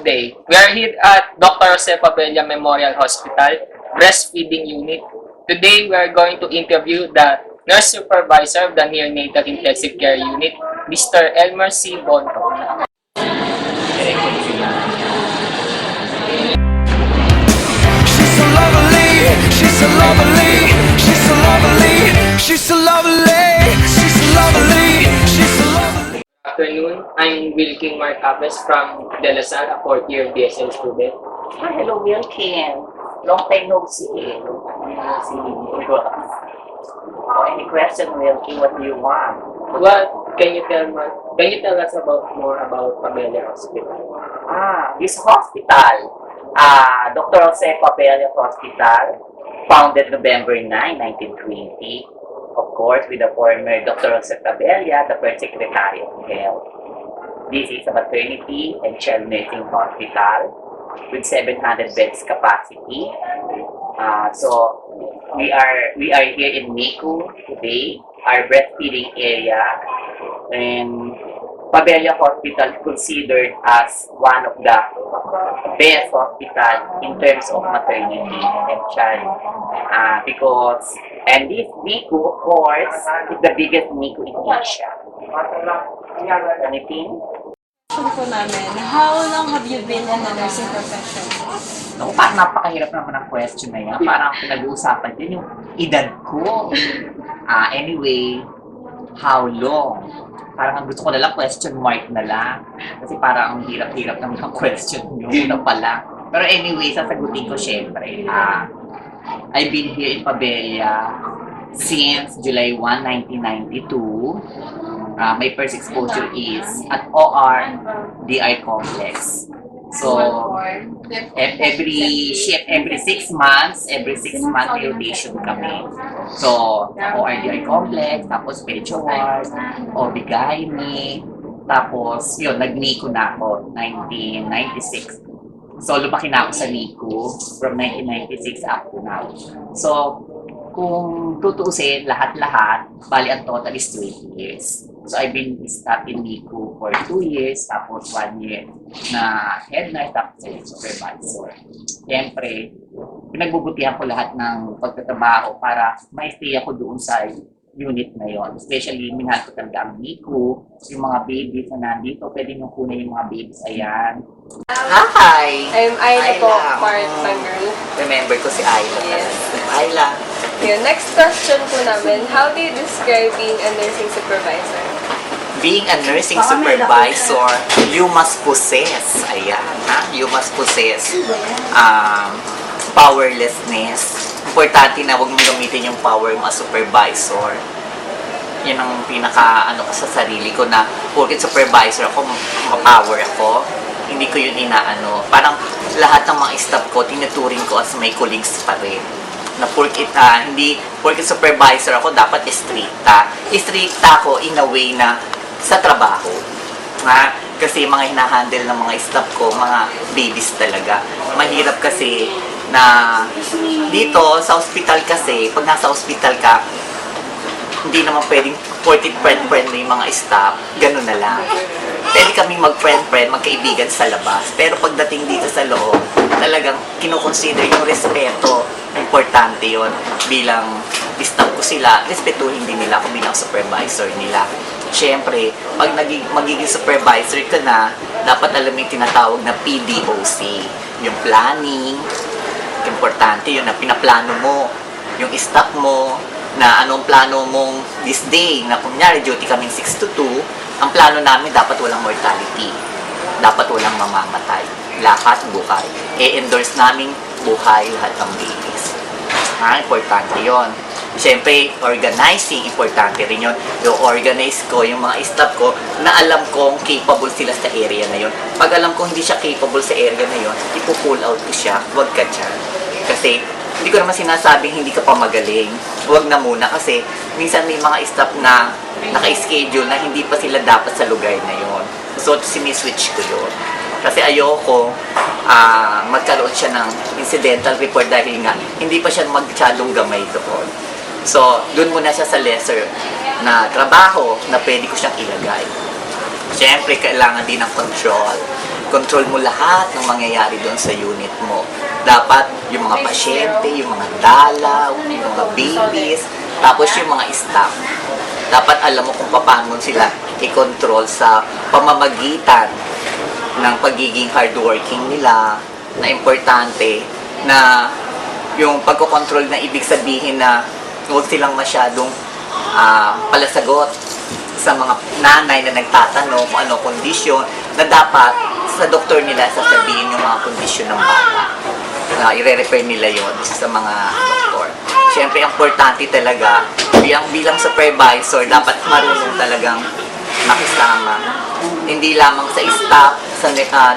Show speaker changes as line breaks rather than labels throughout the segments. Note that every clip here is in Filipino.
today. We are here at Dr. Jose Pabella Memorial Hospital, Breastfeeding Unit. Today, we are going to interview the nurse supervisor of the Neonatal Intensive Care Unit, Mr. Elmer C. Bonto.
She's so lovely, she's so lovely, she's so lovely, she's so lovely, she's so lovely, she's so lovely.
Good afternoon, I'm Wilkin Marcapes from De La Salle, a fourth-year BSN student.
Hi, hello, Wilkin. Long time no see. Any question, Wilkin? What do you want?
What can you tell us more about Pabella Hospital?
This hospital, Dr. Jose Pabella Hospital, founded November 9, 1920. Of course, with the former Dr. Jose Pabella, the first Secretary of Health. This is a maternity and child nursing hospital with 700 beds capacity. So we are here in NICU today, our breastfeeding area, and Pabella Hospital is considered as one of the best hospital in terms of maternity and child, and this NICU, of course, is the biggest NICU in Asia. Anything?
Question po namin, how long have you been in the nursing profession?
No, parang napakahirap naman ang question na yan. Parang pinag-uusapan din yung edad ko. Anyway, how long? Parang ang gusto ko na lang question mark na lang. Kasi parang ang hirap-hirap naman ang question yung una pa lang. Pero anyway, sasagutin ko syempre. I've been here in Pabella since July 1, 1992. My first exposure is at OR DI Complex. So, every 6 months, rotation kami. So, OR-DI Complex, tapos Pecho Ward, OB-GYN, tapos, yun, nag-NICU na ako, 1996. So, lumaki na ako sa NICU from 1996 up to now. So, kung tutuusin, lahat-lahat, bali ang total is 20 years. So, I've been stuck in NICU for 2 years, tapos 1 year na head nurse, tapos supervisor. Siyempre, pinagbubutihan ko lahat ng pagtatrabaho para ma-stay ako doon sa unit na yon. Especially, minahal ko talaga ang NICU, yung mga babies na nandito, pwede nyo kunin yung mga babies, ayan. Hi!
I'm Ayla po, part-time girl.
Remember ko si Ayla.
Yes.
Ayla.
Yun, next question po namin, how do you describe being a nursing supervisor?
Being a nursing supervisor, you must possess, you must possess powerlessness. Importante na huwag mong gamitin yung power mo as supervisor. Yan ang pinaka ko sa sarili ko na porket supervisor ako, ma-power ako. Hindi ko yun parang lahat ng mga staff ko, tinuturing ko as may colleagues pa rin. Na hindi porket supervisor ako, dapat stricta. Stricta ako in a way na sa trabaho. Kasi mga hinahandle ng mga staff ko, mga babies talaga. Mahirap kasi na dito sa hospital kasi, pag nasa hospital ka, hindi naman pwedeng porket friend-friend na yung mga staff, ganun na lang. Pwede kami mag-friend-friend, magkaibigan sa labas. Pero pagdating dito sa loob, talagang kinukonsider yung respeto. Importante yon bilang staff ko sila, respetuhin din nila ako bilang supervisor nila. Siyempre, pag magiging supervisor ka na, dapat alam yung tinatawag na PDOC. Yung planning, importante yun na pinaplano mo yung staff mo, na anong plano mong this day, na kunyari duty kaming 6 to 2, ang plano namin dapat walang mortality. Dapat walang mamamatay. Lahat buhay. I-endorse namin buhay lahat ng babies. Importante yon. Siyempre, organizing, importante rin yun. I-organize ko yung mga staff ko na alam kong capable sila sa area na yon. Pag alam kong hindi siya capable sa area na yon, ipo-pull out ko siya. Huwag ka dyan. Kasi, hindi ko naman sinasabing hindi ka pa magaling. Huwag na muna kasi minsan may mga staff na naka-schedule na hindi pa sila dapat sa lugar na yon. So, siniswitch ko yun. Kasi ayoko magkaroon siya ng incidental report dahil nga hindi pa siya magsyadong gamay doon. So, doon muna siya sa lesser na trabaho na pwede ko siyang ilagay. Siyempre, kailangan din ng control. control mo lahat ng mangyayari doon sa unit mo. Dapat yung mga pasyente, yung mga dalaw, yung mga babies, tapos yung mga staff. Dapat alam mo kung paano sila i-control sa pamamagitan ng pagiging hardworking nila, na importante na yung pagkocontrol na ibig sabihin na huwag silang masyadong palasagot sa mga nanay na nagtatanong kung ano kondisyon, na dapat sa doktor nila sasabihin yung mga kondisyon ng bata. I-refer nila yon sa mga doktor. Siyempre, importante talaga, bilang supervisor, dapat marunong talagang makisama. Hindi lamang sa staff,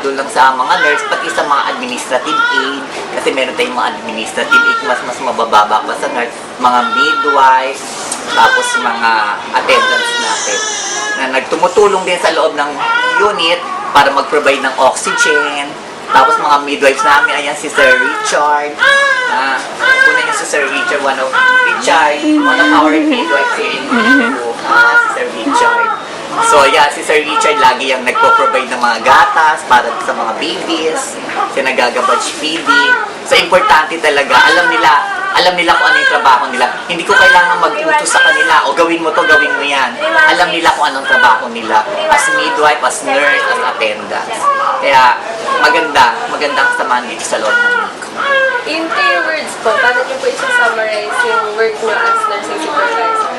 doon lang sa mga nurse, pati sa mga administrative aid. Kasi meron tayong mga administrative aid, mas mabababa pa sa nurse. Mga midwife, tapos mga attendants natin na nagtumutulong din sa loob ng unit para mag-provide ng oxygen. Tapos mga midwives namin, ayan si Sir Richard. Una niya si Sir Richard, one of our midwives in si Sir Richard. So yeah, si Sir Richard lagi yung nagpo-provide ng mga gatas para sa mga babies, siya nagagabadge feeding. So importante talaga, alam nila kung ano yung trabaho nila. Hindi ko kailangan mag-utos sa kanila, o gawin mo to, gawin mo yan. Alam nila kung anong trabaho nila as midwife, as nurse, as attendant. Kaya magandang samahan dito sa loob ng NICU.
In 3 words po, paano niyo po isa-summarize yung work niyo as nursing supervisor?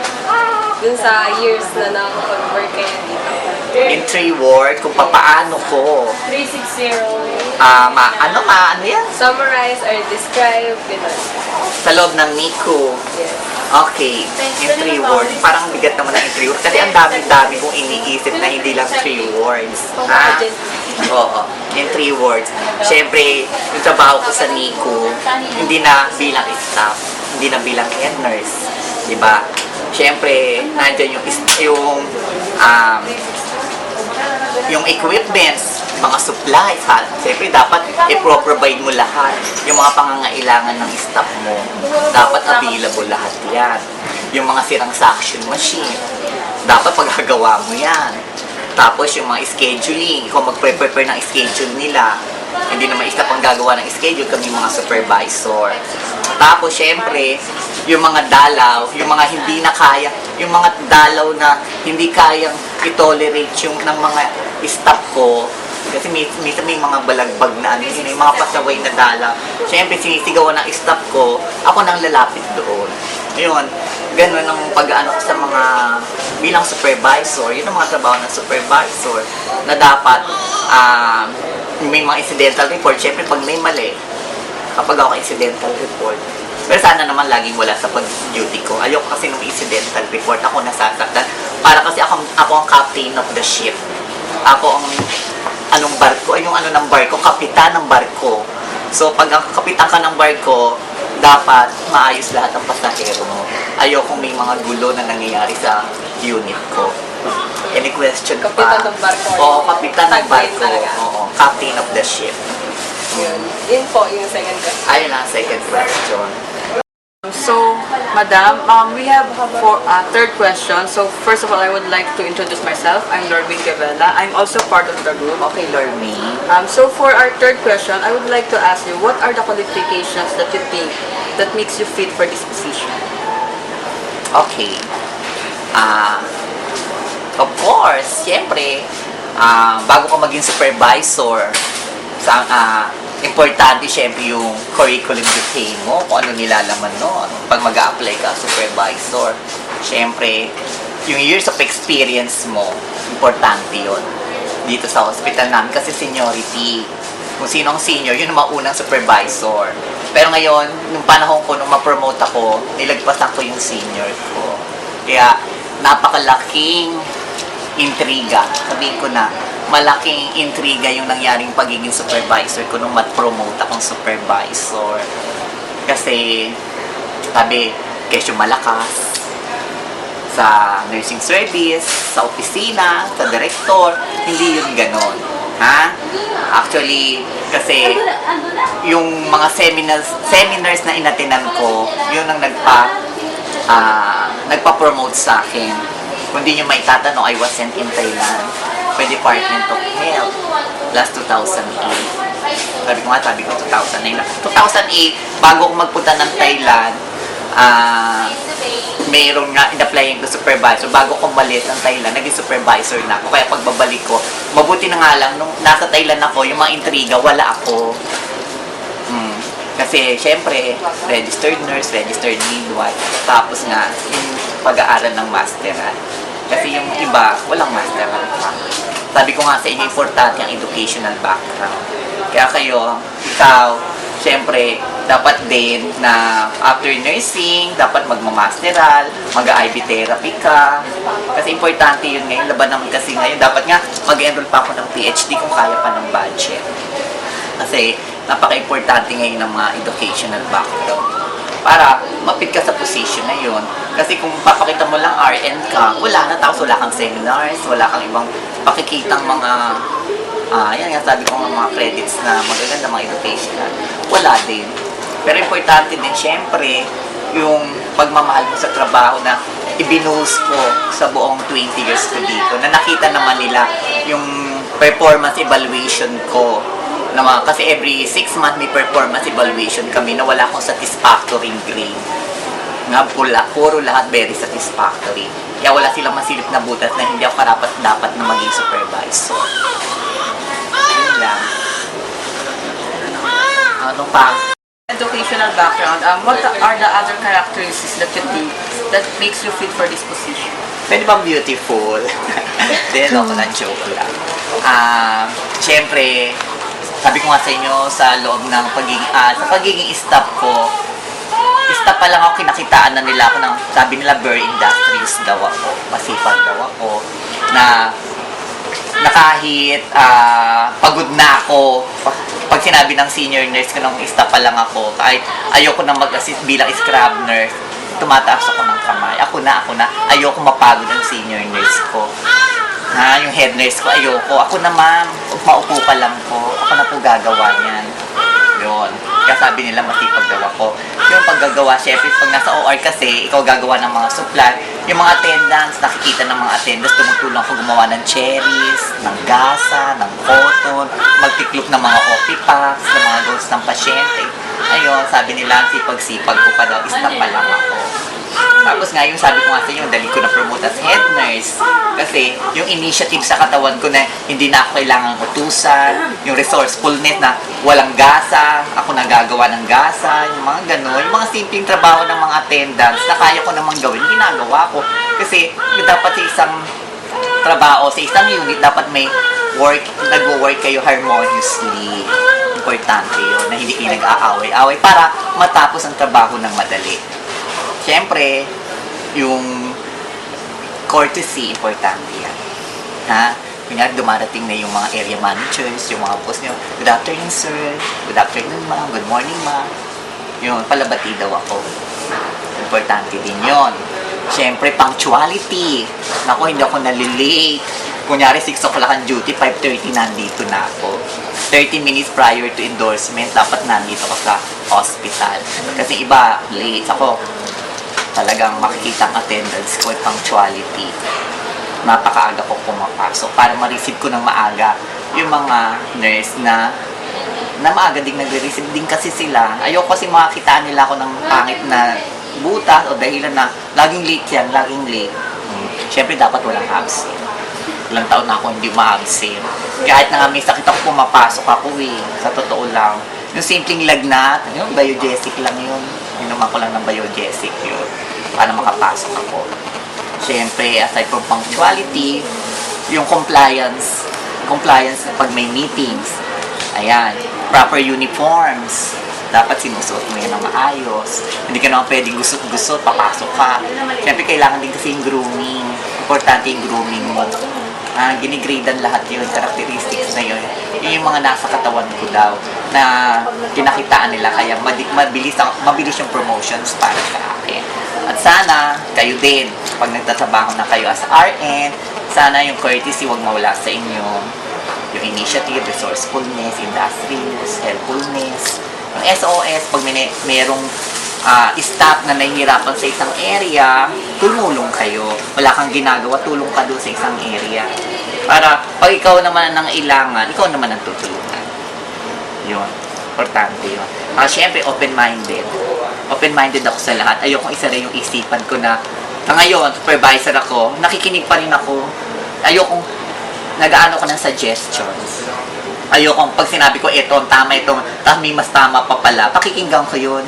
Dun sa years na nakapag-work kayo dito.
In 3 words, kung paano ko
360.
ano yan?
Summarize or describe, gano'n.
Sa loob ng NICU.
Yes.
Okay, in 3 words. Parang bigat naman na in 3 words. Kasi ang dami-dami kong iniisip na hindi lang 3 words. Ha? Oo, in 3 words. Siyempre, yung trabaho ko sa NICU, hindi na bilang staff, hindi na bilang head nurse. Diba? Siyempre, nandiyan yung equipments, mga supplies, ha? Siyempre, dapat i-provide mo lahat. Yung mga pangangailangan ng staff mo, dapat available lahat yan. Yung mga sirang suction machine, dapat paggagawa mo yan. Tapos yung mga scheduling, ikaw mag-prepare ng schedule nila. Hindi naman isa pang gagawa ng schedule, kami mga supervisor. Tapos syempre, yung mga dalaw, yung mga hindi na kaya, yung mga dalaw na hindi kayang i-tolerate yung ng mga staff ko. Kasi minsan may mga balagbag na ano, yung mga pasaway na dalaw. Syempre, sinisigawan ng staff ko, ako nang lalapit doon. Yun, ganun ang pag-ano ko sa mga bilang supervisor. Yun ang mga trabaho ng supervisor na dapat may mga incidental report. Syempre, pag may mali, kapag ako incidental report, pero sana naman laging wala sa pag-duty ko. Ayoko kasi ng incidental report, ako nasasaktan. Para kasi ako ang captain of the ship. Ako ang anong barko, yung ano ng barko, kapitan ng barko. So, pag ang kapitan ka ng barko, dapat maayos lahat ng pasahero mo. Ayokong may mga gulo na nangyayari sa unit ko. Any question pa?
Kapitan ng barko.
Oo, kapitan ng
Tagline
barko.
talaga.
Oo, captain of the ship.
Yun po yung second question.
Ayun ang second question.
So, Madam, we have third question. So, first of all, I would like to introduce myself. I'm Lormin Gavela. I'm also part of the group.
Okay, Lormi.
So, for our third question, I would like to ask you, what are the qualifications that you think that makes you fit for this position?
Okay. Of course, siyempre, bago ka maging supervisor, importante siyempre yung curriculum vitae mo, kung ano nilalaman no, pag mag-a-apply ka supervisor. Siyempre, yung years of experience mo, importante yun. Dito sa hospital namin, kasi seniority. Kung sino ang senior, yun ang maunang supervisor. Pero ngayon, nung panahon ko, nung ma-promote ako, nilagpasan ko yung senior ko. Kaya, napakalaking intriga. Sabihin ko na, malaking intriga yung nangyaring pagiging supervisor ko nung mat-promote akong supervisor. Kasi, sabi, kesyo malakas sa nursing service, sa opisina, sa director, hindi yun ganon. Ha? Actually, kasi yung mga seminars na inatinan ko, yun ang nagpa-promote sa akin. Kung di nyo may tatanong, I was sent in Thailand. Department of Health last 2008. Sabi ko 2009. 2008, bago ako magpunta ng Thailand, mayroong nga in-applyin ko supervisor. Bago ko umalis ng Thailand, naging supervisor na ako. Kaya pagbabalik ko, mabuti na nga lang, nung nasa Thailand ako, yung mga intriga, wala ako. Kasi, syempre, registered nurse, registered midwife, tapos nga, yung pag-aaral ng masteral. Kasi yung iba, walang masteral pa. Sabi ko nga sa inyo, importante ang educational background. Kaya kayo, ikaw, syempre, dapat din na after nursing, dapat magmamasteral, mag-IV therapy ka. Kasi importante yun ngayon, laban naman kasi ngayon. Dapat nga, mag-enroll pa ako ng PhD kung kaya pa ng budget. Kasi, napaka-importante ngayon ng mga educational background. Para mapit ka sa position na yun. Kasi kung papakita mo lang RN ka, wala na, tapos wala kang seminars, wala kang ibang pakikitang mga yan nga sabi ko ng mga credits na magaganda mga educational, wala din. Pero importante din, syempre, yung pagmamahal mo sa trabaho na ibinuhos ko sa buong 20 years ko dito, na nakita naman nila yung performance evaluation ko. Kasi every 6 months may performance evaluation kami na wala akong satisfactory grade. Puro lahat very satisfactory. Kaya wala silang masilip na butas na hindi ako dapat na maging supervisor. Ano pa?
Educational background, what are the other characteristics that you think that makes you fit for this position?
Pwede bang beautiful? Then, ako na joke lang. Siyempre, sabi ko nga sa inyo, sa loob ng pagiging staff ko, staff pa lang ako, kinakitaan na nila ako ng, sabi nila, very industrious daw ako, masipag daw ako, na kahit pagod na ako, pag sinabi ng senior nurse ko nung staff pa lang ako, kahit ayoko na mag-assist bilang scrub nurse, tumataas ako ng kamay. Ako na, ayoko mapagod ang senior nurse ko. Yung head nurse ko, ayoko. Ako na ma'am, maupo ka lang po. Ako na po gagawa niyan. Yun. Kaya sabi nila masipag daw ako. Yung paggagawa, syempre, pag nasa OR kasi, ikaw gagawa ng mga supply. Yung mga attendants, nakikita ng mga attendants, tumutulong ako gumawa ng cherries, ng gasa, ng cotton, magtiklop ng mga OP packs, ng mga goals ng pasyente. Ayun, sabi nila, sipag-sipag ko pa daw, staff pa lang ako. Tapos nga, yung sabi ko nga sa inyo, dali ko na promote as head nurse. Kasi yung initiative sa katawan ko na hindi na ako kailangang utusan, yung resourcefulness na walang gasa, ako nagagawa ng gasa, yung mga gano'n, yung mga simpleng trabaho ng mga attendants na kaya ko namang gawin, ginagawa ko. Kasi dapat sa isang trabaho, sa isang unit, dapat may nag-work kayo harmoniously. Importante yun, na hindi kayo nag-aaway-away para matapos ang trabaho ng madali. Siyempre, yung courtesy, importante yan. Kunyari, dumarating na yung mga area managers, yung mga boss nyo, good afternoon, sir. Good afternoon, ma'am. Good morning, ma'am. Yun, palabati daw ako. Importante din yun. Siyempre, punctuality. Naku, hindi ako nalilate. Kunyari, 6 o'clock ang duty, 5:30 nandito na ako. 30 minutes prior to endorsement, dapat nandito ako sa hospital. Kasi iba, late ako. Talagang makikita ang attendance ko at punctuality. Napakaaga ko pumapasok para ma-receive ko ng maaga yung mga nurse na maaga din nagre-receive din kasi sila. Ayoko kasi makakita nila ako ng pangit na butas o dahilan na laging late yan, laging late. Siyempre dapat walang absent. Ilang taon na ako hindi ma-absent. Kahit na nga may sakit ako, pumapasok ako sa totoo lang. Yung simpleng lagnat, yung biogesic lang yun. Inuman ko lang ng biogesic yun. Para makapasok ako. Siyempre, aside from punctuality, yung compliance pag may meetings. Ayan, proper uniforms. Dapat sinusuot mo yan ng maayos. Hindi ka naman pwedeng gusot-gusot, papasok ka. Siyempre, kailangan din kasi yung grooming. Importante yung grooming mo. Ginigradean lahat yun, characteristics na yun. Yun yung mga nasa katawan ko daw na kinakitaan nila kaya mabilis yung promotions para sa akin. At sana, kayo din, pag nagtatrabaho na kayo as RN, sana yung courtesy huwag mawala sa inyo. Yung initiative, resourcefulness, industrious, helpfulness. Yung SOS, pag mayroong staff na nahihirapan sa isang area, tumulong kayo. Wala kang ginagawa, tulong ka doon sa isang area. Para pag ikaw naman ang ilangan, ikaw naman ang tutulungan. Yun. Importante yun. Siyempre, open-minded. Open-minded ako sa lahat. Ayokong isa rin yung isipan ko na ngayon, supervisor ako, nakikinig pa rin ako. Ayokong nag-aano ko ng suggestions. Ayokong pag sinabi ko, eto, tama ito, tapos may mas tama pa pala, pakikinggan ko yun.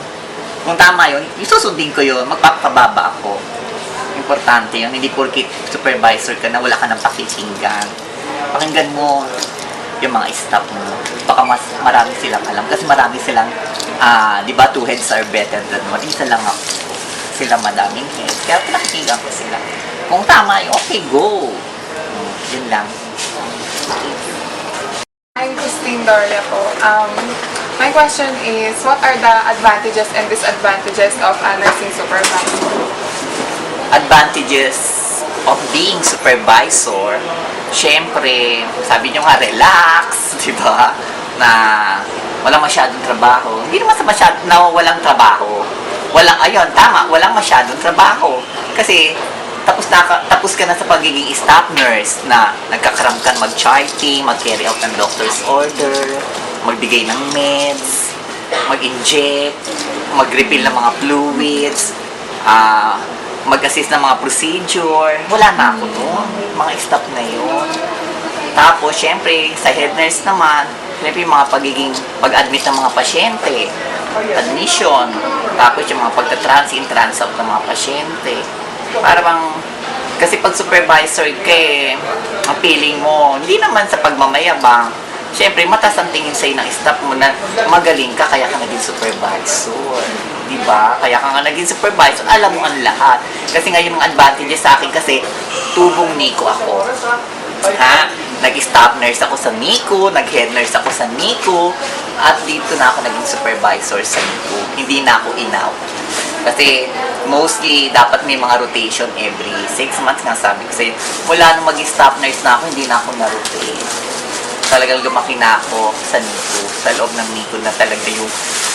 Kung tama yun, isusundin ko yun, magpapababa ako. Importante yun, hindi porkit supervisor ka na wala ka ng pakikinggan. Pakinggan mo yung mga staff mo. Baka mas marami silang alam. Kasi marami silang, di ba, two heads are better than one. Isa lang ako. Sila madaming heads. Kaya pinakikinggan ko sila. Kung tama yun, okay, go. Yun lang.
I'm Christine Doria po. My question is, what are the advantages and disadvantages of a nursing supervisor?
Advantages of being supervisor, syempre, sabi nyo nga, relax, di ba? Na walang masyadong trabaho. Hindi naman sa na walang trabaho. Walang masyadong trabaho. Kasi, tapos ka na sa pagiging staff nurse na nagkakaram ka mag-charting, mag-carry out ng doctor's order, magbigay ng meds, mag-inject, mag-refill ng mga fluids, mag-assist ng mga procedure. Wala na ako doon. Mga staff na yun. Tapos, syempre, sa head nurse naman, syempre, yung mga pag-admit ng mga pasyente, admission, tapos yung mga pagta-trans-in-trans-out ng mga pasyente. Para bang, kasi pag supervisor ka ang feeling mo, hindi naman sa pagmamayabang, syempre, mataas ang tingin sa'yo ng staff mo na magaling ka, kaya ka naging supervisor. Diba? Kaya ka nga naging supervisor, alam mo ang lahat. Kasi nga yung mga advantages sa akin kasi tubong NICU ako. Ha? Nag-staff nurse ako sa NICU, nag-head nurse ako sa NICU, at dito na ako naging supervisor sa NICU. Hindi na ako in-out. Kasi mostly dapat may mga rotation every 6 months nga sabi ko sa'yo. Mula nung mag-staff nurse na ako, hindi na ako na-rotate. Talagang lumaki na ako sa NICU. Sa loob ng NICU na talaga yung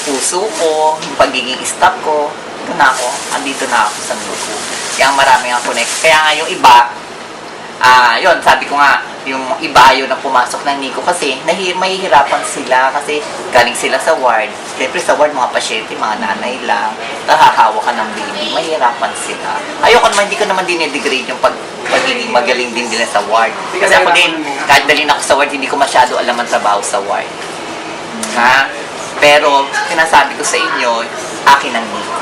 puso ko, yung pagiging staff ko, ito na ako, andito na ako sa NICU. Kaya marami ang connect. Kaya nga yung iba, yun, sabi ko nga, yung iba ayaw na pumasok ng NICU kasi mahihirapan sila kasi galing sila sa ward. Siyempre sa ward, mga pasyente, mga nanay lang, nahahawa ka ng baby, mahihirapan sila. Ayoko naman, hindi ko naman dinidegrade yung pagiging magaling din nila sa ward. Kasi ako din, kahit dalhin ako sa ward, hindi ko masyado alam ang trabaho sa ward. Ha? Pero, sinasabi ko sa inyo, akin ang NICU.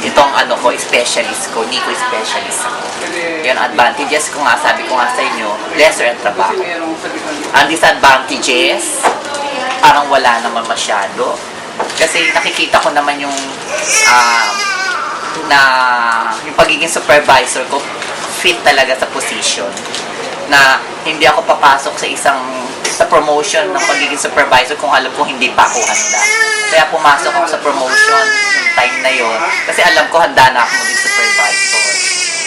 Itong specialist ko, NICU specialist ako. Yung advantages ko nga, sabi ko nga sa inyo, lesser ang trabaho. Ang disadvantages, parang wala naman masyado. Kasi nakikita ko naman yung yung pagiging supervisor ko, fit talaga sa position. Na hindi ako papasok sa promotion ng pagiging supervisor kung alam ko hindi pa ako handa. Kaya pumasok ako sa promotion yung time na yon kasi alam ko handa na ako maging supervisor.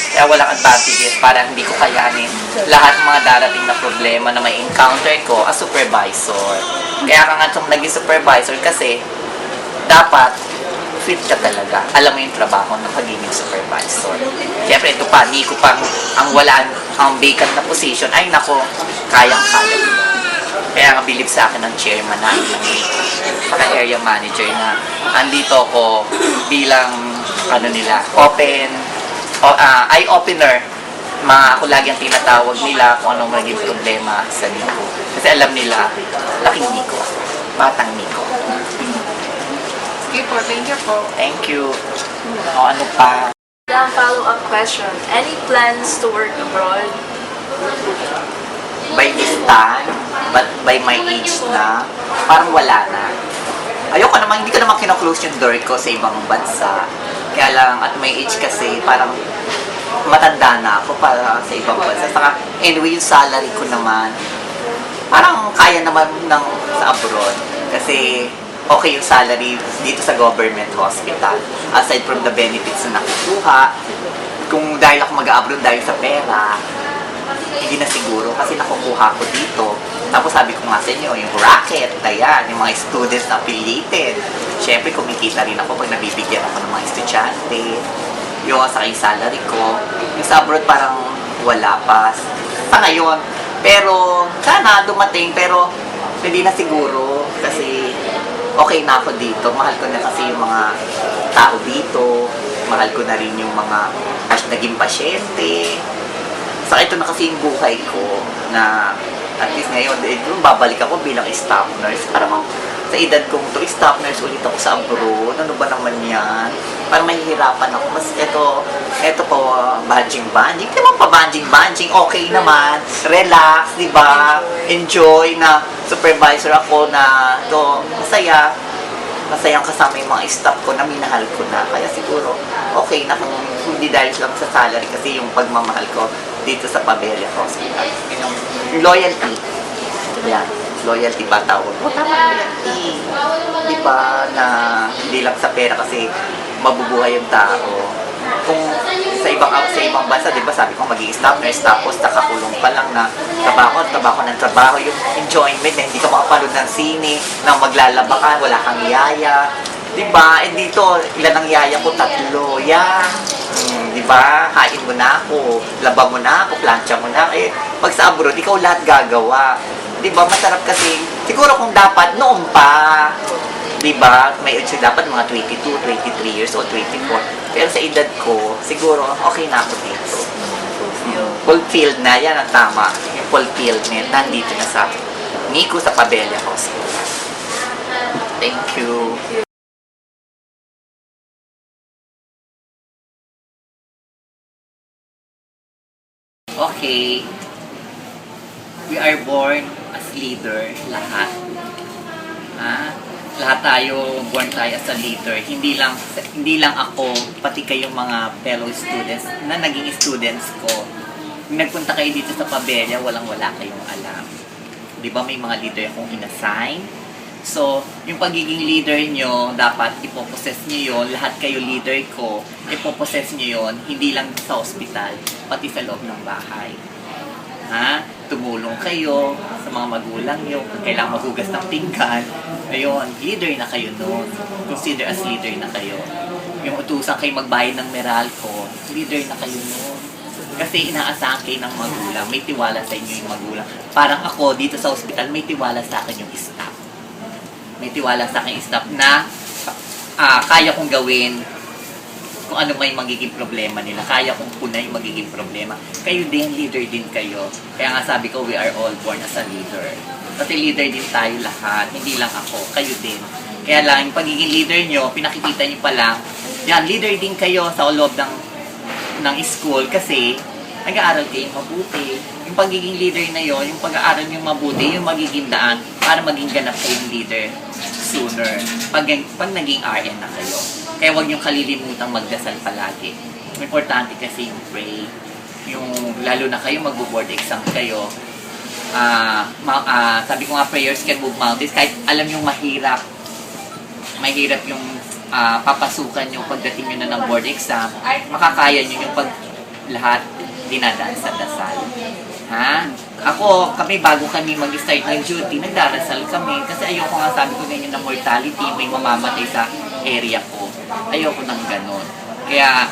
Kaya walang advantages para hindi ko kayanin lahat ng mga darating na problema na may encounter ko as supervisor. Kaya ka nga itong naging supervisor kasi dapat fit ka talaga. Alam mo yung trabaho ng pagiging supervisor. Siyempre, ito pa, hindi ko pang ang vacant na position, ay nako, kayang-kaya. Kaya nga bilib sa akin ng chairman namin ng saka area manager na andito ako bilang eye-opener. Ako lagi ang tinatawag nila kung anong naging problema sa NICU. Kasi alam nila, laking NICU. Batang NICU.
Sige po, thank you po.
Thank you. Ano pa?
Follow-up question. Any plans to work abroad?
By this time, but by my age na, parang wala na. Hindi ko naman kino-close yung door ko sa ibang bansa. Kaya lang, at my age kasi, parang matanda na ako para sa ibang bansa. Saka, anyway, yung salary ko naman, parang kaya naman sa abroad. Kasi, okay yung salary dito sa government hospital. Aside from the benefits na nakukuha, kung dahil ako mag-abroad dahil sa pera, hindi na siguro kasi nakukuha ko dito. Tapos sabi ko nga sa inyo, yung racket, ayan, yung mga students na affiliated. Siyempre, kumikita rin ako pag nabibigyan ako ng mga estudyante. Yung sa salary ko. Yung sa abroad parang wala pa. Sa ngayon, Pero, sana dumating, pero hindi na siguro kasi okay na ako dito. Mahal ko na kasi yung mga tao dito. Mahal ko na rin yung mga naging pasyente. Saka ito na kasi yung buhay ko na at least ngayon, babalik ako bilang staff nurse. Parang sa edad kong to, staff nurse ulit ako sa abroad. Ano ba naman yan? Parang mahihirapan ako. Mas ito po, banjing. Hindi naman pa banjing. Okay naman. Relax, di ba? Enjoy na supervisor ako na to. Masayang kasama yung mga staff ko na minahal ko na. Kaya siguro, okay na kung hindi dahil lang sa salary kasi yung pagmamahal ko dito sa Pabella Hospital. Yung loyalty. Yan. Loyalty ba tawag? O, tama loyalty. Di ba na hindi lang sa pera kasi mabubuhay yung tao. Kung sa ibang bansa, di ba sabi ko maging staff nurse tapos nakakulong pa lang na trabaho yung enjoyment na hindi ka makapanood ng sine, na maglalaba ka, wala kang yaya. Di ba? Eh dito, ilan ang yaya ko? 3. Yan. Di ba? Hain mo na ako, laba mo na ako, plancha mo na. Eh, pag sa abroad, ikaw lahat gagawa. Di ba? Masarap kasi, siguro kung dapat, noon pa. Di ba? May age dapat mga 22, 23 years old, 24. Pero sa edad ko, siguro, okay na ako dito. Fulfilled na, yan ang tama. Yung fulfillment, nandito na sa Nico sa Pabella Hospital. Thank you. Okay. We are born as leader, lahat. Lahat tayo, born tayo as a leader. Hindi lang ako, pati kayong mga fellow students na naging students ko. Kung nagpunta kayo dito sa Pabella, walang-wala kayong alam. Di ba may mga leader akong inassign? So, yung pagiging leader nyo, dapat ipopossess nyo yun. Lahat kayo leader ko, ipopossess nyo yun. Hindi lang sa hospital, pati sa loob ng bahay. Tumulong kayo sa mga magulang nyo. Kung kailangan maghugas ng pinggan, ayun, leader na kayo noon. Consider as leader na kayo. Yung utusan kayo magbayad ng Meralco, leader na kayo noon. Kasi inaasahan kayo ng magulang. May tiwala sa inyo yung magulang. Parang ako, dito sa hospital, may tiwala sa akin yung staff. May tiwala sa akin yung staff na kaya kong gawin kung ano may magiging problema nila. Kaya kong punay yung magiging problema. Kayo din, leader din kayo. Kaya nga sabi ko, we are all born as a leader. Kasi leader din tayo lahat. Hindi lang ako. Kayo din. Kaya lang, yung pagiging leader nyo, pinakikita nyo pa lang, yan, leader din kayo sa loob ng school kasi nag-aaral kayong mabuti. Yung pagiging leader na yon, yung pag-aaral nyo mabuti, yung magiging daan para maging ganap kayong leader sooner. Pag naging RN na kayo. Kaya huwag niyong kalilimutang magdasal palagi. Importante kasi yung pray. Yung, lalo na kayo magbo-board exam kayo. Sabi ko nga, prayers can move mountains. Kahit alam yung mahirap yung papasukan nyo pagdating nyo na ng board exam, makakaya nyo yung pag lahat dinadaan sa dasal. Kami bago kami mag-start ng duty, nagdarasal kami. Kasi ayoko nga, sabi ko ganyan na mortality, may mamamatay sa area ko. Ayoko nang ganun. Kaya,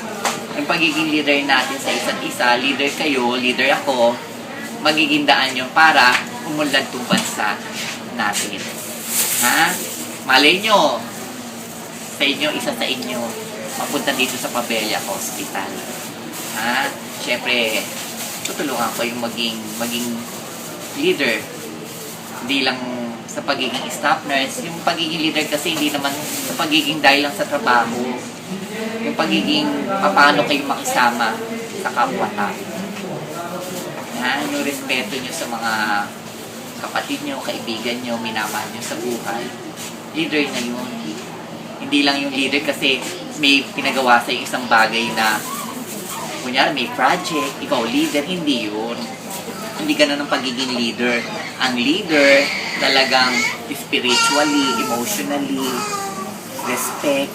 yung pagiging leader natin sa isa't isa, leader kayo, leader ako, magiging daan yun para umunlad itong bansa natin. Malay nyo, sa inyo, isa sa inyo, mapunta dito sa Pabella Hospital. Siyempre, tutulungan ko yung maging leader. Hindi lang sa pagiging staff nurse. Yung pagiging leader kasi hindi naman sa pagiging dahil lang sa trabaho. Yung pagiging paano kayo makisama sa kapwa-tao. Yung respeto nyo sa mga kapatid nyo, kaibigan nyo, minamahal nyo sa buhay. Leader na yun. Hindi lang yung leader kasi may pinagawa sa isang bagay na kunyari may project, ikaw leader, hindi yun. Hindi ganun ang pagiging leader. Ang leader talagang spiritually, emotionally, respect,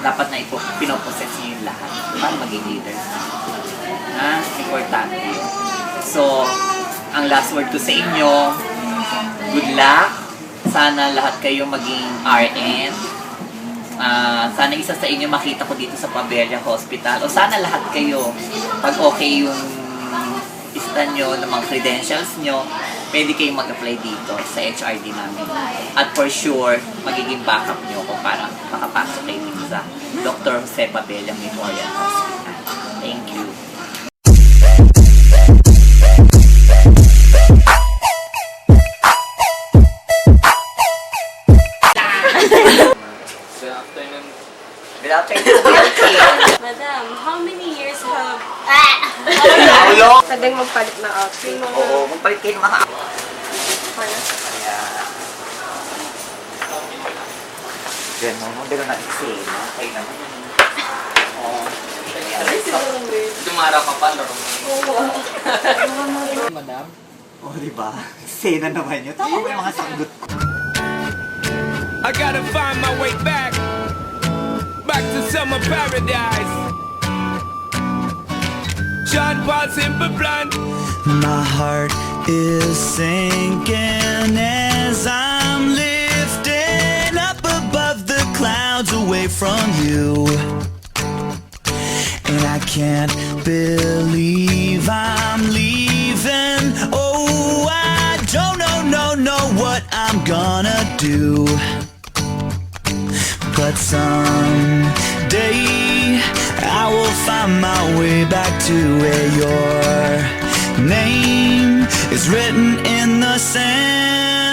dapat na pinopossess niyo yung lahat para maging leader. Importante yun. So, ang last word ko sa inyo, good luck. Sana lahat kayo maging RN. Sana isa sa inyo makita ko dito sa Pabella Hospital. O sana lahat kayo, pag okay yung lista nyo, ng mga credentials nyo, pwede kayong mag-apply dito sa HRD namin. At for sure, magiging backup nyo ko para makapasok kayo dito sa Dr. Jose Pabella Memorial Hospital. Thank you.
Good afternoon.
Good afternoon, Bianchi.
Madam, how many years have...
Pwedeng magpalit ng outfit.
Oo, magpalit kayo ng mga Gano'n, magdala na eksena. Kayo naman. Oo.
Dumara ka pa, laro.
Madam? Oo, diba? Eksena naman yun. Tama ba yung mga sagot ko?
I gotta find my way back to summer paradise. John Paul Simple Plan.
My heart is sinking as I'm lifting up above the clouds away from you. And I can't believe I'm leaving. Oh, I don't know what I'm gonna do. But someday I will find my way back to where your name is written in the sand.